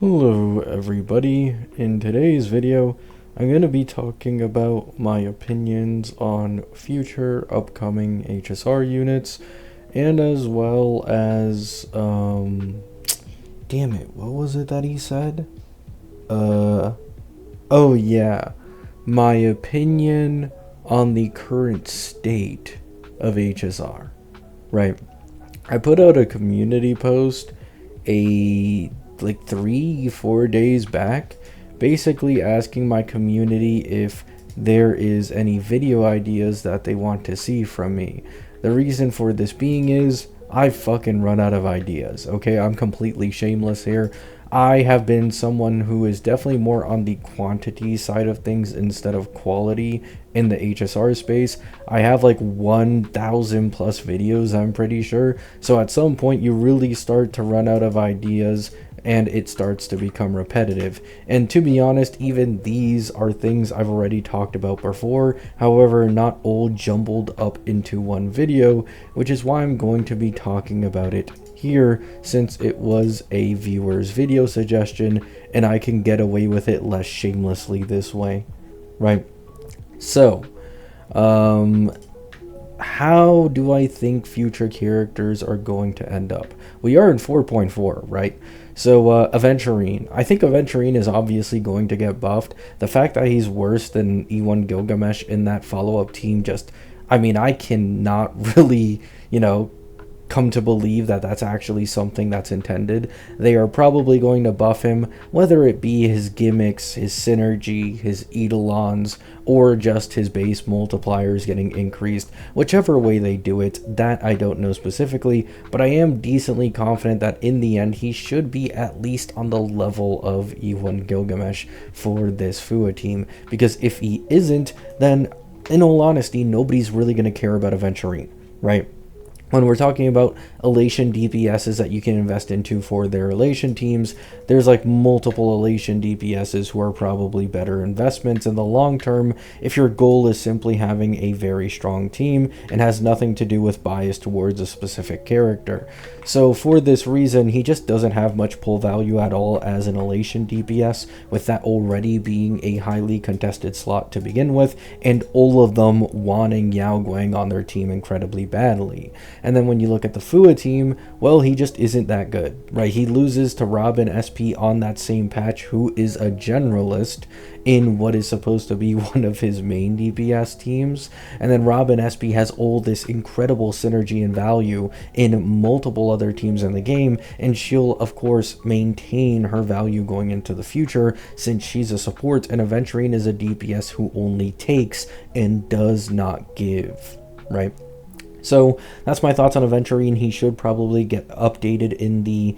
Hello everybody, in today's video I'm going to be talking about my opinions on future upcoming HSR units and as well as, damn it, what was it that he said? Oh yeah, my opinion on the current state of HSR, right? I put out a community post like 3-4 days back, basically asking my community if there is any video ideas that they want to see from me. The reason for this being is I've fucking run out of ideas. Okay, I'm completely shameless here. I have been someone who is definitely more on the quantity side of things instead of quality in the HSR space. I have like 1,000 plus videos, I'm pretty sure. So at some point you really start to run out of ideas and it starts to become repetitive. And to be honest, even these are things I've already talked about before, however, not all jumbled up into one video, which is why I'm going to be talking about it here, since it was a viewer's video suggestion and I can get away with it less shamelessly this way, right? So, how do I think future characters are going to end up? We are in 4.4, right? So, Aventurine. I think Aventurine is obviously going to get buffed. The fact that he's worse than E1 Gilgamesh in that follow-up team just... I mean, I cannot really, come to believe that that's actually something that's intended. They are probably going to buff him, whether it be his gimmicks, his synergy, his eidolons, or just his base multipliers getting increased. Whichever way they do it, that I don't know specifically, but I am decently confident that in the end he should be at least on the level of E1 Gilgamesh for this FUA team, because if he isn't, then in all honesty, nobody's really going to care about Aventurine, right? When we're talking about Elation DPSs that you can invest into for their Elation teams, there's like multiple Elation DPSs who are probably better investments in the long term if your goal is simply having a very strong team and has nothing to do with bias towards a specific character. So for this reason, he just doesn't have much pull value at all as an Elation DPS, with that already being a highly contested slot to begin with, and all of them wanting Yao Guang on their team incredibly badly. And then when you look at the FUA team, well, he just isn't that good, right? He loses to Robin SP on that same patch, who is a generalist in what is supposed to be one of his main DPS teams. And then Robin SP has all this incredible synergy and value in multiple other teams in the game, and she'll of course maintain her value going into the future since she's a support, and Aventurine is a DPS who only takes and does not give, right? So that's my thoughts on Aventurine. He should probably get updated in the,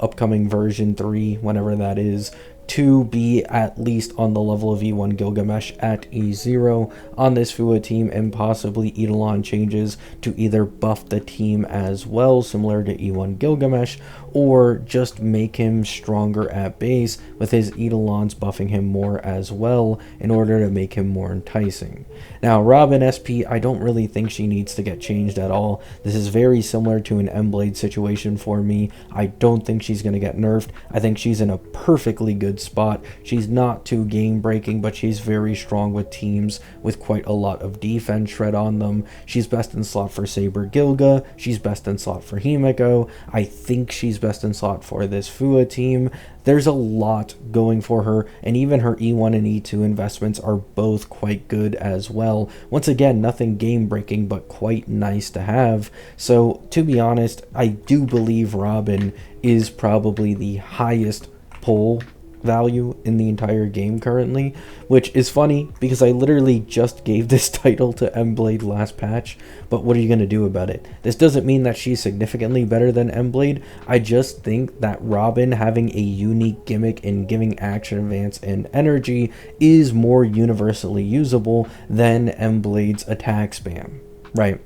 upcoming version 3, whenever that is, to be at least on the level of E1 Gilgamesh at E0 on this FUA team, and possibly Eidolon changes to either buff the team as well, similar to E1 Gilgamesh, or just make him stronger at base with his Eidolons buffing him more as well in order to make him more enticing. Now, Robin SP, I don't really think she needs to get changed at all. This is very similar to an M-Blade situation for me. I don't think she's going to get nerfed. I think she's in a perfectly good spot. She's not too game breaking, but she's very strong with teams with quite a lot of defense shred on them. She's best in slot for Saber Gilga. She's best in slot for Himeko. I think she's best in slot for this FUA team. There's a lot going for her, and even her E1 and E2 investments are both quite good as well. Once again, nothing game breaking, but quite nice to have. So to be honest, I do believe Robin is probably the highest pull value in the entire game currently, which is funny because I literally just gave this title to M-Blade last patch, but what are you going to do about it? This doesn't mean that she's significantly better than M-Blade. I just think that Robin having a unique gimmick in giving action advance and energy is more universally usable than M-Blade's attack spam, right?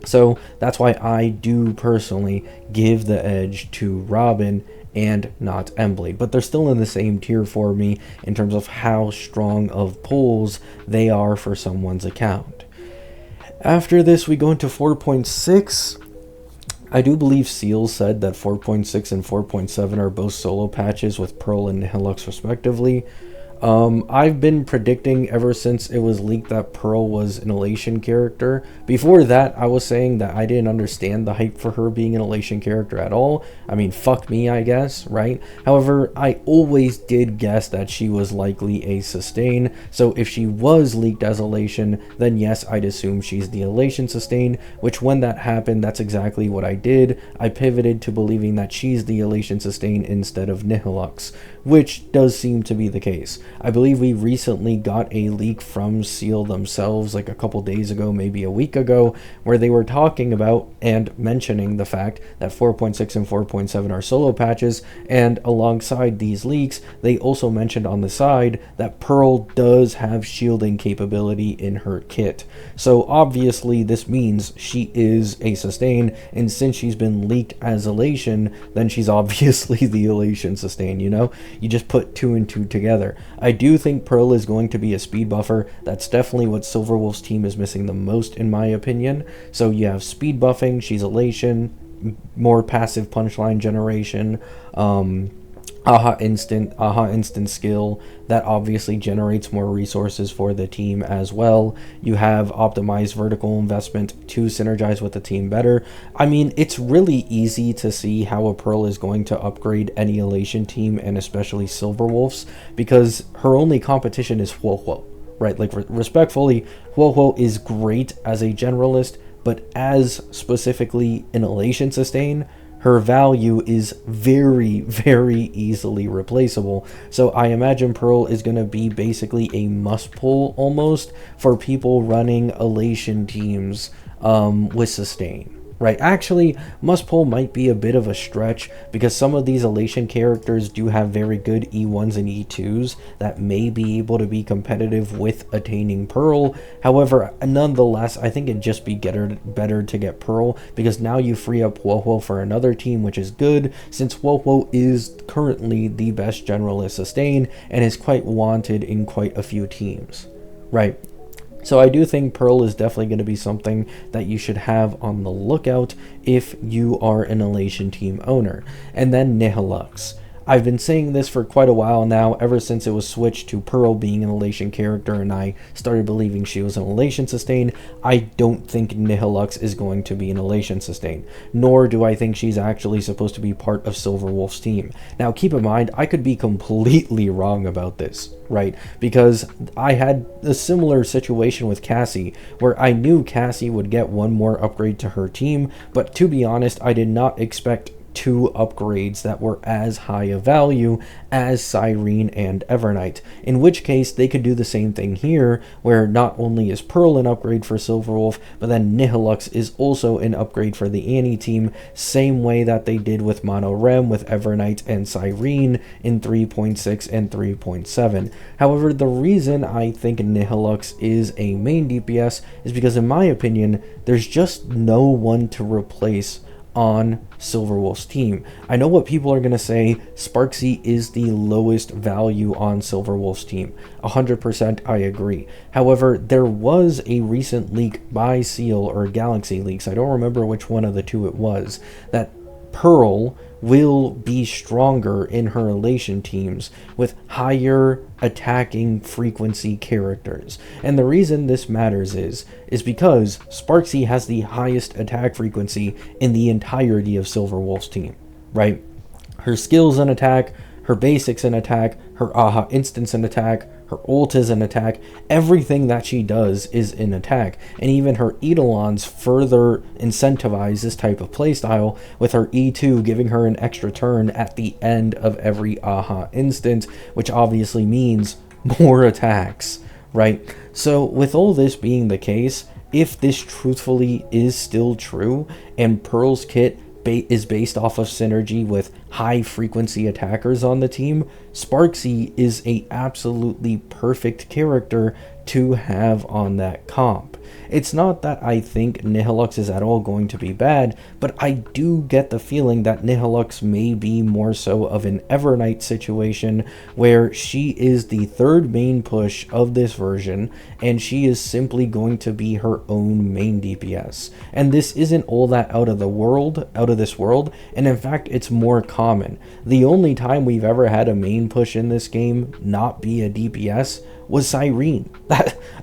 So that's why I do personally give the edge to Robin and not M-Blade, but they're still in the same tier for me in terms of how strong of pulls they are for someone's account. After this, we go into 4.6. I do believe Seal said that 4.6 and 4.7 are both solo patches with Pearl and Nihilux respectively. I've been predicting ever since it was leaked that Pearl was an Elation character. Before that, I was saying that I didn't understand the hype for her being an Elation character at all. I mean, fuck me, I guess, right? However, I always did guess that she was likely a sustain, so if she was leaked as Elation, then yes, I'd assume she's the Elation sustain, which when that happened, that's exactly what I did. I pivoted to believing that she's the Elation sustain instead of Nihilux, which does seem to be the case. I believe we recently got a leak from Seal themselves like a couple days ago, maybe a week ago, where they were talking about and mentioning the fact that 4.6 and 4.7 are solo patches, and alongside these leaks, they also mentioned on the side that Pearl does have shielding capability in her kit. So obviously this means she is a sustain, and since she's been leaked as Elation, then she's obviously the Elation sustain, you know? You just put two and two together. I do think Pearl is going to be a speed buffer. That's definitely what Silverwolf's team is missing the most, in my opinion. So you have speed buffing, she's Elation, more passive punchline generation, aha instant skill that obviously generates more resources for the team as well. You have optimized vertical investment to synergize with the team better. I mean, it's really easy to see how a Pearl is going to upgrade any Elation team, and especially Silverwolves, because her only competition is Huohuo, right? Like, respectfully, Huohuo is great as a generalist, but as specifically an Elation sustain, her value is very, very easily replaceable. So I imagine Pearl is going to be basically a must pull almost for people running Elation teams with sustain. Right, actually, must pull might be a bit of a stretch because some of these Elation characters do have very good E1s and E2s that may be able to be competitive with attaining Pearl. However, nonetheless, I think it'd just be better to get Pearl, because now you free up Huohuo for another team, which is good since Huohuo is currently the best generalist sustain and is quite wanted in quite a few teams. Right. So I do think Pearl is definitely going to be something that you should have on the lookout if you are an Elation team owner. And then Nihilux. I've been saying this for quite a while now, ever since it was switched to Pearl being an Elation character and I started believing she was an Elation sustain. I don't think Nihilux is going to be an Elation sustain, nor do I think she's actually supposed to be part of Silverwolf's team. Now keep in mind, I could be completely wrong about this, right? Because I had a similar situation with Cassie, where I knew Cassie would get one more upgrade to her team, but to be honest, I did not expect two upgrades that were as high a value as Cyrene and Evernight, in which case they could do the same thing here, where not only is Pearl an upgrade for Silverwolf, but then Nihilux is also an upgrade for the Annie team, same way that they did with Mono Rem with Evernight and Cyrene in 3.6 and 3.7. However, the reason I think Nihilux is a main DPS is because, in my opinion, there's just no one to replace on Silverwolf's team. I know what people are going to say, Sparksy is the lowest value on Silverwolf's team. 100% I agree. However, there was a recent leak by Seal, or Galaxy Leaks, I don't remember which one of the two it was, that Pearl will be stronger in her Elation teams with higher attacking frequency characters. And the reason this matters is because Sparksy has the highest attack frequency in the entirety of Silverwolf's team, right? Her skills in attack, her basics in attack, her aha instants in attack, her ult is in attack, everything that she does is in attack, and even her Eidolons further incentivize this type of playstyle, with her E2 giving her an extra turn at the end of every aha instant, which obviously means more attacks, right? So with all this being the case, if this truthfully is still true, and Pearl's kit is based off of synergy with high frequency attackers on the team, Sparksy is a absolutely perfect character to have on that comp. It's not that I think Nihilux is at all going to be bad, but I do get the feeling that Nihilux may be more so of an Evernight situation where she is the third main push of this version and she is simply going to be her own main DPS. And this isn't all that out of this world, and in fact it's more common. The only time we've ever had a main push in this game not be a DPS was Cyrene.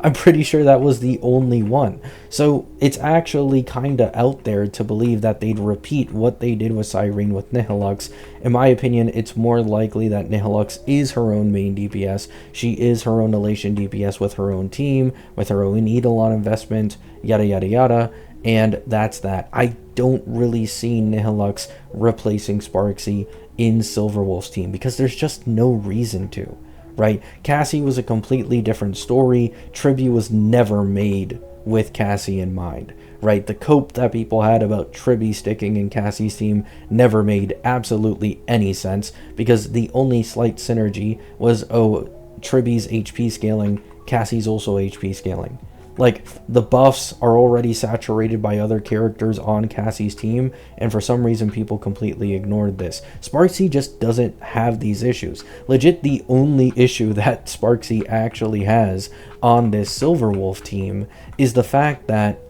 I'm pretty sure that was the only one. So it's actually kind of out there to believe that they'd repeat what they did with Cyrene with Nihilux. In my opinion, it's more likely that Nihilux is her own main DPS. She is her own Elation DPS with her own team, with her own Eidolon investment, yada yada yada, and that's that. I don't really see Nihilux replacing Sparksy in Silverwolf's team because there's just no reason to. Right? Cassie was a completely different story. Tribute was never made with Cassie in mind. Right? The cope that people had about Tribby sticking in Cassie's team never made absolutely any sense because the only slight synergy was, oh, Tribby's HP scaling, Cassie's also HP scaling. Like, the buffs are already saturated by other characters on Cassie's team, and for some reason people completely ignored this. Sparksy just doesn't have these issues. Legit, the only issue that Sparksy actually has on this Silverwolf team is the fact that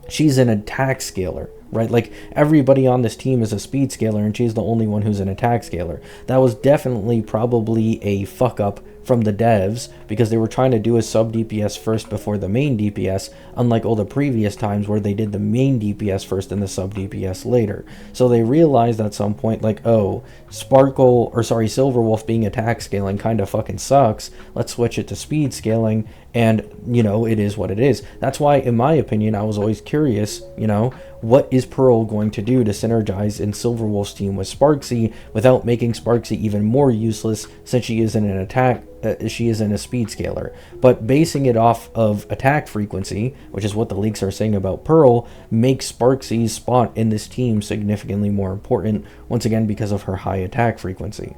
she's an attack scaler. Right, like everybody on this team is a speed scaler and she's the only one who's an attack scaler. That was definitely probably a fuck up from the devs because they were trying to do a sub DPS first before the main DPS, unlike all the previous times where they did the main DPS first and the sub DPS later. So they realized at some point, like, oh, Silverwolf being attack scaling kind of fucking sucks. Let's switch it to speed scaling, and you know, it is what it is. That's why, in my opinion, I was always curious, you know, what is Pearl going to do to synergize in Silverwolf's team with Sparksy without making Sparksy even more useless since she isn't an attack, she isn't a speed scaler. But basing it off of attack frequency, which is what the leaks are saying about Pearl, makes Sparksy's spot in this team significantly more important, once again because of her high attack frequency.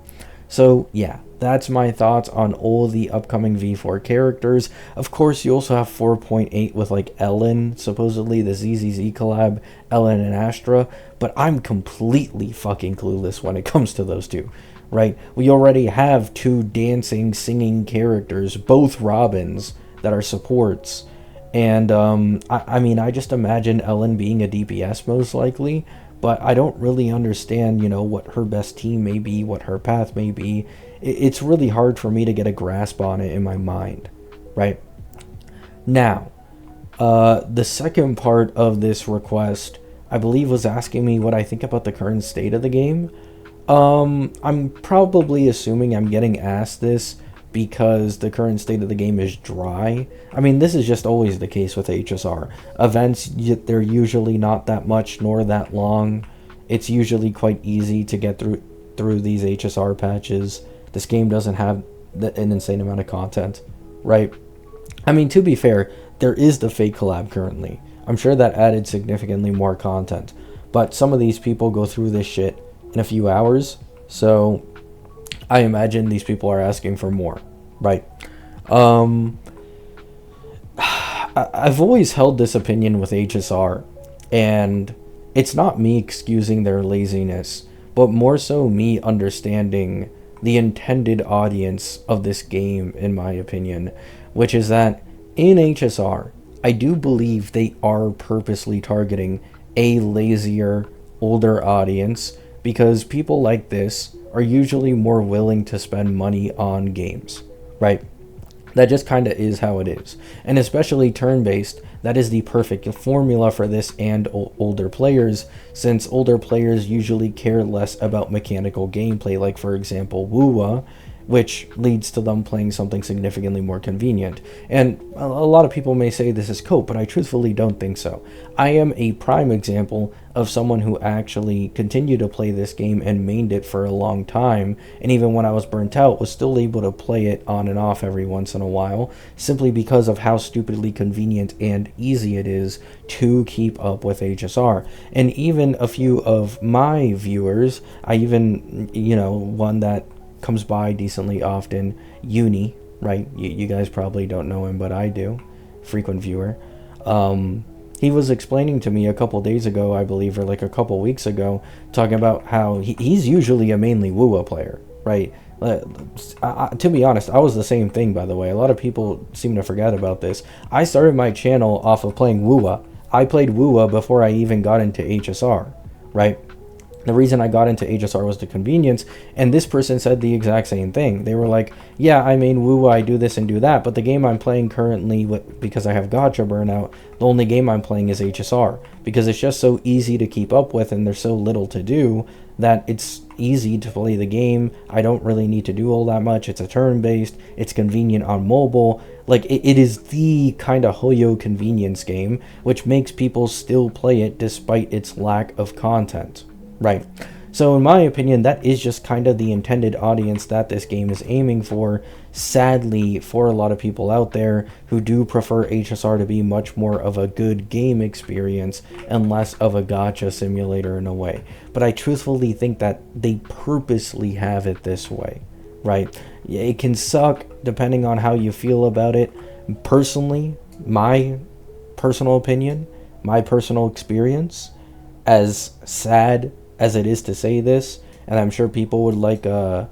So yeah, that's my thoughts on all the upcoming V4 characters. Of course, you also have 4.8 with like Ellen, supposedly the ZZZ collab, Ellen and Astra, but I'm completely fucking clueless when it comes to those two, right? We already have two dancing, singing characters, both Robins, that are supports, and I mean, I just imagine Ellen being a DPS most likely, but I don't really understand, you know, what her best team may be, what her path may be. It's really hard for me to get a grasp on it in my mind, right? Now, the second part of this request, I believe, was asking me what I think about the current state of the game. I'm probably assuming I'm getting asked this because the current state of the game is dry. I mean, this is just always the case with HSR. Events, they're usually not that much nor that long. It's usually quite easy to get through these HSR patches. This game doesn't have an insane amount of content, right? I mean, to be fair, there is the fake collab currently. I'm sure that added significantly more content, but some of these people go through this shit in a few hours, so I imagine these people are asking for more, right? I've always held this opinion with HSR, and it's not me excusing their laziness, but more so me understanding the intended audience of this game, in my opinion, which is that in HSR, I do believe they are purposely targeting a lazier, older audience, because people like this are usually more willing to spend money on games, right? That just kind of is how it is. And especially turn-based, that is the perfect formula for this and older players, since older players usually care less about mechanical gameplay, like for example Wuwa, which leads to them playing something significantly more convenient. And a lot of people may say this is cope, but I truthfully don't think so. I am a prime example of someone who actually continued to play this game and mained it for a long time, and even when I was burnt out, was still able to play it on and off every once in a while, simply because of how stupidly convenient and easy it is to keep up with HSR. And even a few of my viewers, I even, one that comes by decently often, right? You guys probably don't know him, but I do. Frequent viewer. He was explaining to me a couple days ago, I believe, or like a couple weeks ago, talking about how he's usually a mainly WUA player, right? To be honest, I was the same thing, by the way. A lot of people seem to forget about this. I started my channel off of playing WUA. I played WUA before I even got into HSR, right? The reason I got into HSR was the convenience, and this person said the exact same thing. They were like, yeah, I mean, WUA, I do this and do that, but the game I'm playing currently, because I have Gacha burnout, the only game I'm playing is HSR, because it's just so easy to keep up with, and there's so little to do, that it's easy to play the game. I don't really need to do all that much. It's a turn-based, it's convenient on mobile. Like, it is the kind of Hoyo convenience game, which makes people still play it despite its lack of content. Right. So in my opinion, that is just kind of the intended audience that this game is aiming for. Sadly, for a lot of people out there who do prefer HSR to be much more of a good game experience and less of a gacha simulator in a way. But I truthfully think that they purposely have it this way, right? It can suck depending on how you feel about it. Personally, my personal opinion, my personal experience, as sad as it is to say this, and I'm sure people would like a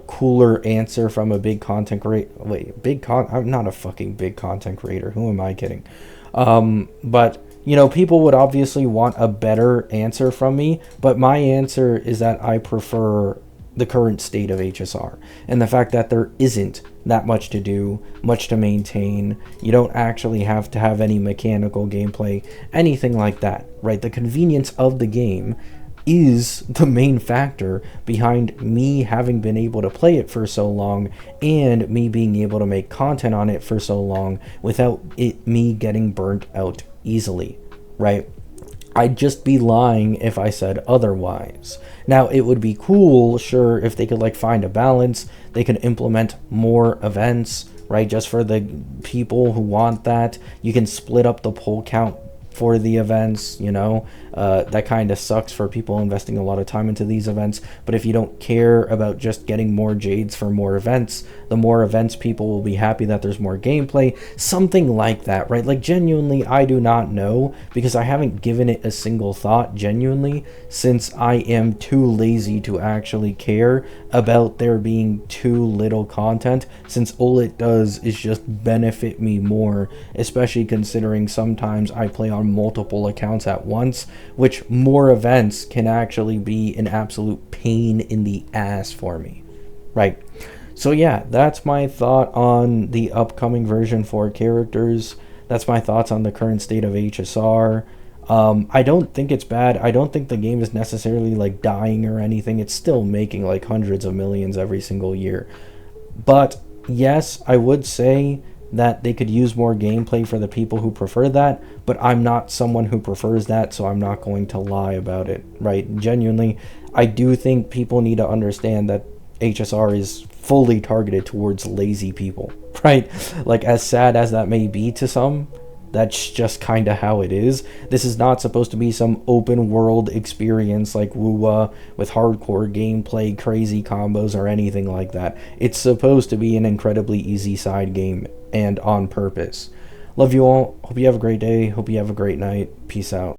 cooler answer from a big content creator. I'm not a fucking big content creator. Who am I kidding? But people would obviously want a better answer from me, but my answer is that I prefer the current state of HSR, and the fact that there isn't that much to do, much to maintain. You don't actually have to have any mechanical gameplay, anything like that, right? The convenience of the game is the main factor behind me having been able to play it for so long, and me being able to make content on it for so long without me getting burnt out easily, right? I'd just be lying if I said otherwise. Now, it would be cool, sure, if they could find a balance. They could implement more events, right, just for the people who want that. You can split up the poll count for the events, that kind of sucks for people investing a lot of time into these events. But if you don't care about just getting more jades for more events, the more events, people will be happy that there's more gameplay, something like that, right? Like, genuinely, I do not know, because I haven't given it a single thought, genuinely, since I am too lazy to actually care about there being too little content, since all it does is just benefit me more, especially considering sometimes I play on multiple accounts at once, which more events can actually be an absolute pain in the ass for me, right? So yeah, that's my thought on the upcoming version 4 characters. That's my thoughts on the current state of HSR. I don't think it's bad. I don't think the game is necessarily dying or anything. It's still making hundreds of millions every single year. But yes, I would say that they could use more gameplay for the people who prefer that, but I'm not someone who prefers that, so I'm not going to lie about it, right? Genuinely, I do think people need to understand that HSR is fully targeted towards lazy people, right? As sad as that may be to some, that's just kind of how it is. This is not supposed to be some open world experience like WUA with hardcore gameplay, crazy combos, or anything like that. It's supposed to be an incredibly easy side game, and on purpose. Love you all. Hope you have a great day. Hope you have a great night. Peace out.